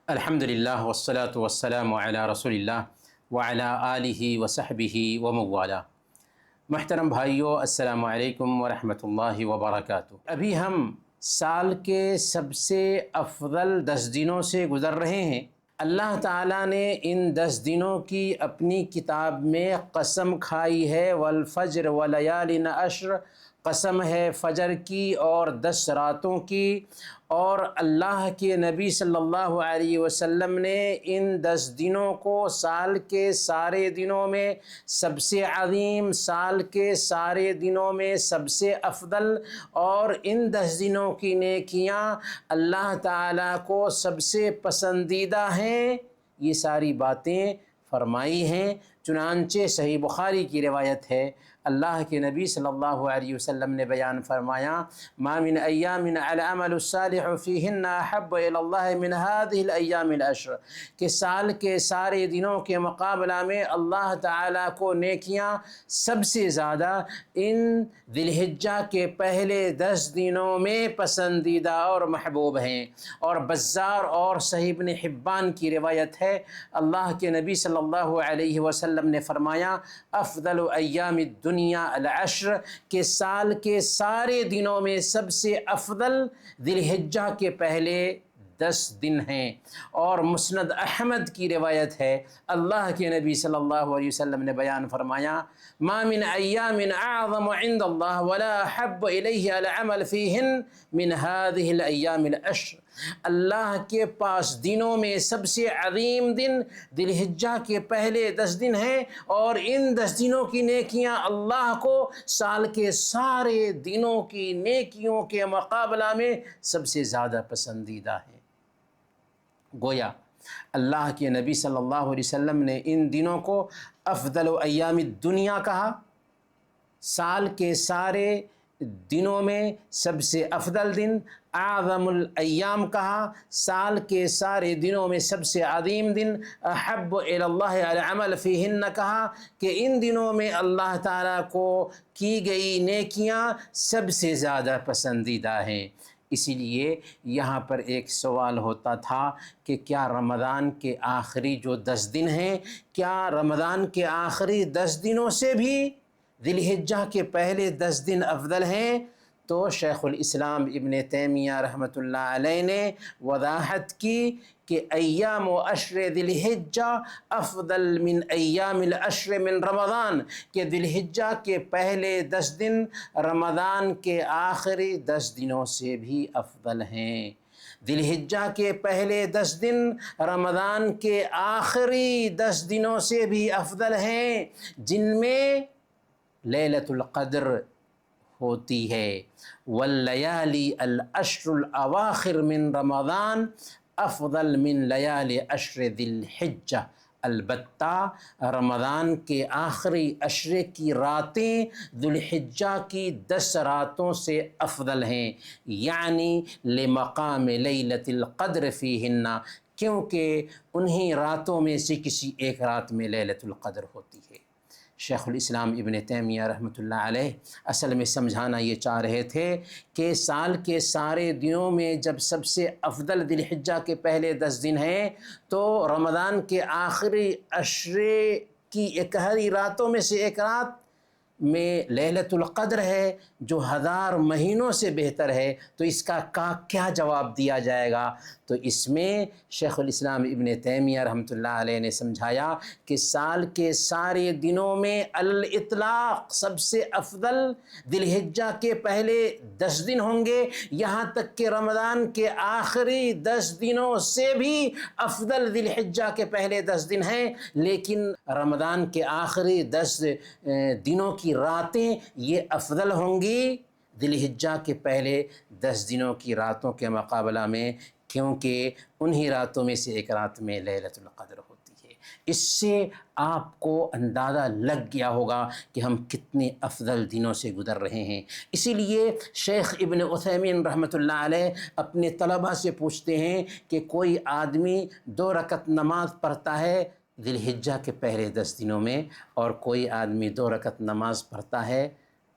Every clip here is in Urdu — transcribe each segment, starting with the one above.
الحمدللہ والصلاة والسلام علی رسول اللہ وعلی آلہ وصحبہ وموالا۔ محترم بھائیو، السلام علیکم ورحمۃ اللہ وبرکاتہ۔ ابھی ہم سال کے سب سے افضل 10 دنوں سے گزر رہے ہیں۔ اللہ تعالیٰ نے ان 10 دنوں کی اپنی کتاب میں قسم کھائی ہے، والفجر ولیال عشر، قسم ہے فجر کی اور 10 راتوں کی، اور اللہ کے نبی صلی اللہ علیہ وسلم نے ان 10 دنوں کو سال کے سارے دنوں میں سب سے عظیم، سال کے سارے دنوں میں سب سے افضل، اور ان 10 دنوں کی نیکیاں اللہ تعالیٰ کو سب سے پسندیدہ ہیں، یہ ساری باتیں فرمائی ہیں۔ چنانچہ صحیح بخاری کی روایت ہے، اللہ کے نبی صلی اللہ علیہ وسلم نے بیان فرمایا، ما من ایام العمل الصالح فیہن احب الی اللہ من هذه الایام العشر، کہ سال کے سارے دنوں کے مقابلہ میں اللہ تعالیٰ کو نیکیاں سب سے زیادہ ان ذی الحجہ کے پہلے 10 دنوں میں پسندیدہ اور محبوب ہیں۔ اور بزار اور صحیح ابن حبان کی روایت ہے، اللہ کے نبی صلی اللہ علیہ وسلم نے فرمایا، افضل ایام الدنیا العشر، کہ سال کے سارے دنوں میں سب سے افضل ذی الحجہ کے پہلے 10 دن ہیں۔ اور مسند احمد کی روایت ہے، اللہ کے نبی صلی اللہ علیہ وسلم نے بیان فرمایا، ما من ایام اعظم عند اللہ ولا احب الیہ العمل فیہن من هذه الایام العشر، اللہ کے پاس دنوں میں سب سے عظیم دن ذی الحجہ کے پہلے 10 دن ہیں، اور ان 10 دنوں کی نیکیاں اللہ کو سال کے سارے دنوں کی نیکیوں کے مقابلہ میں سب سے زیادہ پسندیدہ ہیں۔ گویا اللہ کے نبی صلی اللہ علیہ وسلم نے ان دنوں کو افضل ایام الدنیا کہا، سال کے سارے دنوں میں سب سے افضل دن، اعظم الایام کہا، سال کے سارے دنوں میں سب سے عظیم دن، احب الی اللہ العمل فیہن کہا، کہ ان دنوں میں اللہ تعالیٰ کو کی گئی نیکیاں سب سے زیادہ پسندیدہ ہیں۔ اسی لیے یہاں پر ایک سوال ہوتا تھا کہ کیا رمضان کے آخری جو 10 دن ہیں، کیا رمضان کے آخری 10 دنوں سے بھی ذی الحجہ کے پہلے 10 دن افضل ہیں؟ تو شیخ الاسلام ابن تیمیہ رحمۃ اللہ علیہ نے وضاحت کی کہ ایام و عشر ذی الحجہ افضل من ایام العشر من رمضان، کہ ذی الحجہ کے پہلے 10 دن رمضان کے آخری 10 دنوں سے بھی افضل ہیں۔ ذی الحجہ کے پہلے 10 دن رمضان کے آخری 10 دنوں سے بھی افضل ہیں، جن میں لیلۃ القدر ہوتی ہے۔ واللیالی العشر الاواخر من رمضان افضل من لیالی عشر ذی الحجہ، البتہ رمضان کے آخری عشرے کی راتیں ذی الحجہ کی 10 راتوں سے افضل ہیں، یعنی لمقام لیلۃ القدر فیہن، کیونکہ انہی راتوں میں سے کسی ایک رات میں لیلۃ القدر ہوتی ہے۔ شیخ الاسلام ابن تیمیہ رحمۃ اللہ علیہ اصل میں سمجھانا یہ چاہ رہے تھے کہ سال کے سارے دنوں میں جب سب سے افضل ذی الحجہ کے پہلے 10 دن ہیں، تو رمضان کے آخری عشرے کی 11 راتوں میں سے ایک رات میں لیلۃ القدر ہے، جو 1000 مہینوں سے بہتر ہے۔ تو اس کا کیا جواب دیا جائے گا؟ تو اس میں شیخ الاسلام ابن تیمیہ رحمۃ اللہ علیہ نے سمجھایا کہ سال کے سارے دنوں میں الاطلاق سب سے افضل ذی الحجہ کے پہلے 10 دن ہوں گے، یہاں تک کہ رمضان کے آخری 10 دنوں سے بھی افضل ذی الحجہ کے پہلے 10 دن ہیں، لیکن رمضان کے آخری 10 دنوں کی راتیں یہ افضل ہوں گی ذی الحجہ کے پہلے 10 دنوں کی راتوں کے مقابلہ میں، کیونکہ انہی راتوں میں سے ایک رات میں لیلۃ القدر ہوتی ہے۔ اس سے آپ کو اندازہ لگ گیا ہوگا کہ ہم کتنے افضل دنوں سے گزر رہے ہیں۔ اسی لیے شیخ ابن عثیمین رحمۃ اللہ علیہ اپنے طلبہ سے پوچھتے ہیں کہ کوئی آدمی 2 رکعت نماز پڑھتا ہے ذی الحجہ کے پہلے 10 دنوں میں، اور کوئی آدمی 2 رکعت نماز پڑھتا ہے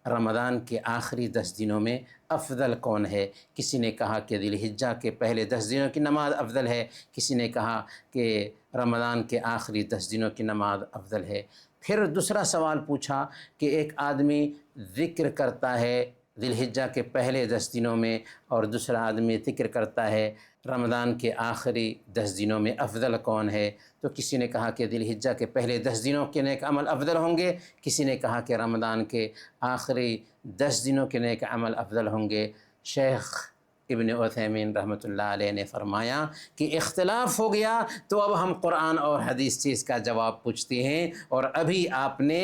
رمضان کے آخری 10 دنوں میں افضل کون ہے؟ کسی نے کہا کہ ذی الحجہ کے پہلے 10 دنوں کی نماز افضل ہے، کسی نے کہا کہ رمضان کے آخری 10 دنوں کی نماز افضل ہے۔ پھر دوسرا سوال پوچھا کہ ایک آدمی ذکر کرتا ہے ذی الحجہ کے پہلے 10 دنوں میں اور دوسرا آدمی ذکر کرتا ہے رمضان کے آخری 10 دنوں میں، افضل کون ہے؟ تو کسی نے کہا کہ ذی الحجہ کے پہلے 10 دنوں کے نیک عمل افضل ہوں گے، کسی نے کہا کہ رمضان کے آخری 10 دنوں کے نیک عمل افضل ہوں گے۔ شیخ ابن عثیمین رحمۃ اللہ علیہ نے فرمایا کہ اختلاف ہو گیا تو اب ہم قرآن اور حدیث سے اس کا جواب پوچھتے ہیں، اور ابھی آپ نے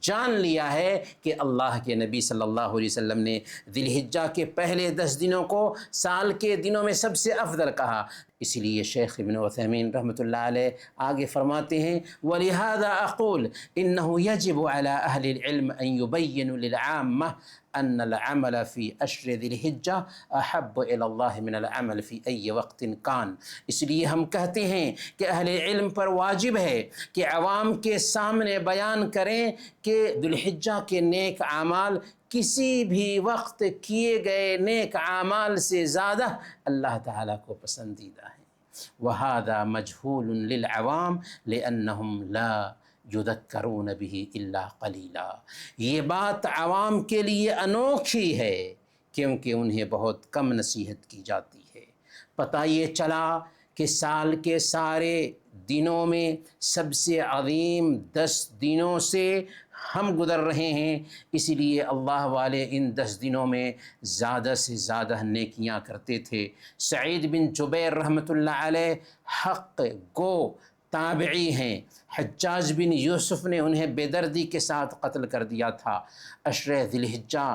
جان لیا ہے کہ اللہ کے نبی صلی اللہ علیہ وسلم نے ذی الحجہ کے پہلے 10 دنوں کو سال کے دنوں میں سب سے افضل کہا۔ اسی لیے شیخ ابن عثیمین رحمۃ اللہ علیہ آگے فرماتے ہیں وَلِهَذَا أَقُولُ إِنَّهُ يَجِبُ عَلَى أَهْلِ الْعِلْمِ أَن يُبَيِّنُوا لِلْعَامَّةِ أن العمل في عشر ذی الحجہ احب الى اللہ من العمل في أي وقت کان۔ اس لیے ہم کہتے ہیں کہ اہل علم پر واجب ہے کہ عوام کے سامنے بیان کریں کہ ذی الحجہ کے نیک اعمال کسی بھی وقت کیے گئے نیک اعمال سے زیادہ اللہ تعالیٰ کو پسندیدہ ہیں۔ وَهَذَا مَجْهُولٌ لِلْعَوَامِ لِأَنَّهُمْ لَا یذکرون به الا قلیلا۔ یہ بات عوام کے لیے انوکھی ہے کیونکہ انہیں بہت کم نصیحت کی جاتی ہے۔ پتہ یہ چلا کہ سال کے سارے دنوں میں سب سے عظیم 10 دنوں سے ہم گزر رہے ہیں، اس لیے اللہ والے ان 10 دنوں میں زیادہ سے زیادہ نیکیاں کرتے تھے۔ سعید بن جبیر رحمۃ اللہ علیہ حق گو تابعی ہیں، حجاج بن یوسف نے انہیں بے دردی کے ساتھ قتل کر دیا تھا۔ عشر ذی الحجہ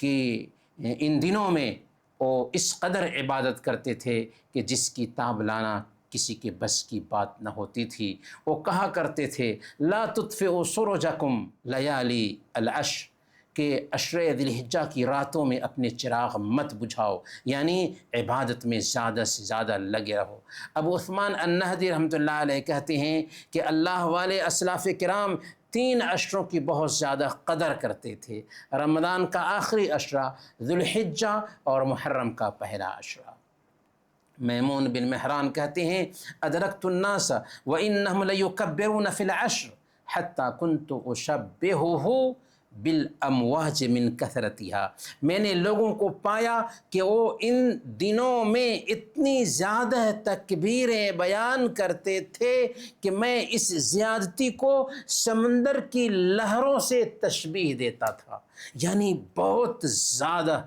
کے ان دنوں میں وہ اس قدر عبادت کرتے تھے کہ جس کی تاب لانا کسی کے بس کی بات نہ ہوتی تھی۔ وہ کہا کرتے تھے لا تطفئوا سرجکم لیالی العشر، کہ عشر ذی الحجہ کی راتوں میں اپنے چراغ مت بجھاؤ، یعنی عبادت میں زیادہ سے زیادہ لگے رہو۔ ابو عثمان النہدی رحمۃ اللہ علیہ کہتے ہیں کہ اللہ والے اسلاف کرام 3 عشروں کی بہت زیادہ قدر کرتے تھے، رمضان کا آخری عشرہ، ذی الحجہ اور محرم کا پہلا عشرہ۔ میمون بن مہران کہتے ہیں ادرکت الناس وانہم لیکبرون فی العشر حتی کنت اشبہہ بالامواج من کثرتها، میں نے لوگوں کو پایا کہ وہ ان دنوں میں اتنی زیادہ تکبیریں بیان کرتے تھے کہ میں اس زیادتی کو سمندر کی لہروں سے تشبیہ دیتا تھا، یعنی بہت زیادہ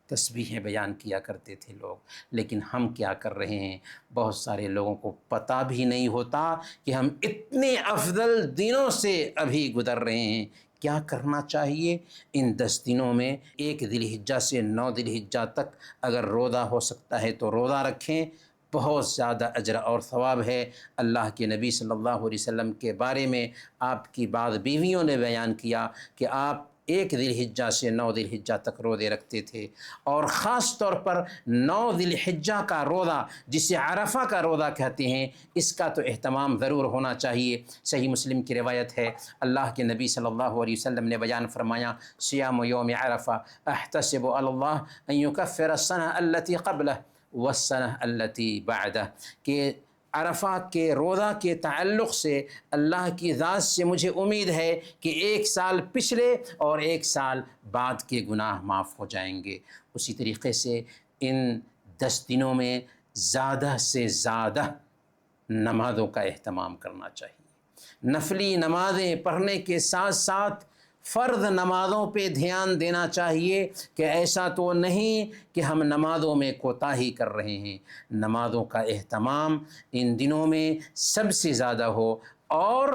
تسبیحیں بیان کیا کرتے تھے لوگ۔ لیکن ہم کیا کر رہے ہیں؟ بہت سارے لوگوں کو پتہ بھی نہیں ہوتا کہ ہم اتنے افضل دنوں سے ابھی گزر رہے ہیں۔ کیا کرنا چاہیے؟ ان 10 دنوں میں 1 ذی الحجہ سے 9 ذی الحجہ تک اگر روزہ ہو سکتا ہے تو روزہ رکھیں، بہت زیادہ اجر اور ثواب ہے۔ اللہ کے نبی صلی اللہ علیہ وسلم کے بارے میں آپ کی بعض بیویوں نے بیان کیا کہ آپ 1 ذی الحجہ سے 9 ذی الحجہ تک روزے رکھتے تھے، اور خاص طور پر 9 ذی الحجہ کا روزہ جسے عرفہ کا روزہ کہتے ہیں، اس کا تو اہتمام ضرور ہونا چاہیے۔ صحیح مسلم کی روایت ہے، اللہ کے نبی صلی اللہ علیہ وسلم نے بیان فرمایا صیام یوم عرفہ احتسب علی اللہ ان یکفر السنہ التی قبلہ والسنہ التی بعدہ، کہ عرفہ کے روزہ کے تعلق سے اللہ کی ذات سے مجھے امید ہے کہ 1 سال پچھلے اور 1 سال بعد کے گناہ معاف ہو جائیں گے۔ اسی طریقے سے ان 10 دنوں میں زیادہ سے زیادہ نمازوں کا اہتمام کرنا چاہیے۔ نفلی نمازیں پڑھنے کے ساتھ ساتھ فرض نمازوں پہ دھیان دینا چاہیے کہ ایسا تو نہیں کہ ہم نمازوں میں کوتاہی کر رہے ہیں۔ نمازوں کا اہتمام ان دنوں میں سب سے زیادہ ہو، اور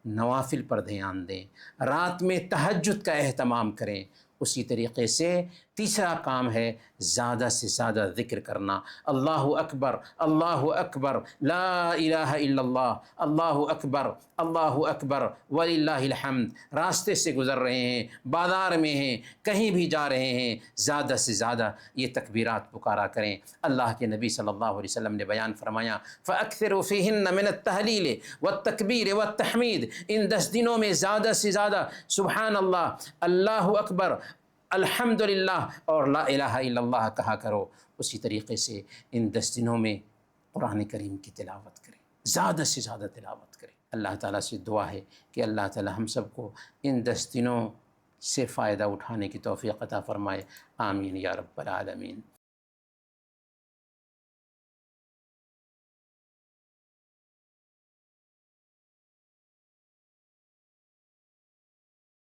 نوافل پر دھیان دیں، رات میں تہجد کا اہتمام کریں۔ اسی طریقے سے تیسرا کام ہے زیادہ سے زیادہ ذکر کرنا، اللہ اکبر، اللہ اکبر، لا الہ الا اللہ، اللہ اکبر، اللہ اکبر وللہ الحمد۔ راستے سے گزر رہے ہیں، بازار میں ہیں، کہیں بھی جا رہے ہیں، زیادہ سے زیادہ یہ تکبیرات پکارا کریں۔ اللہ کے نبی صلی اللہ علیہ وسلم نے بیان فرمایا فَأَكْثِرُوا فِيهِنَّ مِنَ التَّهْلِيلِ وَالتَّكْبِيرِ وَالتَّحْمِيدِ، ان 10 دنوں میں زیادہ سے زیادہ سبحان اللہ، اللہ اکبر، الحمدللہ اور لا الہ الا اللہ کہا کرو۔ اسی طریقے سے ان 10 دنوں میں قرآن کریم کی تلاوت کریں، زیادہ سے زیادہ تلاوت کریں۔ اللہ تعالیٰ سے دعا ہے کہ اللہ تعالیٰ ہم سب کو ان 10 دنوں سے فائدہ اٹھانے کی توفیق عطا فرمائے، آمین یا رب العالمین۔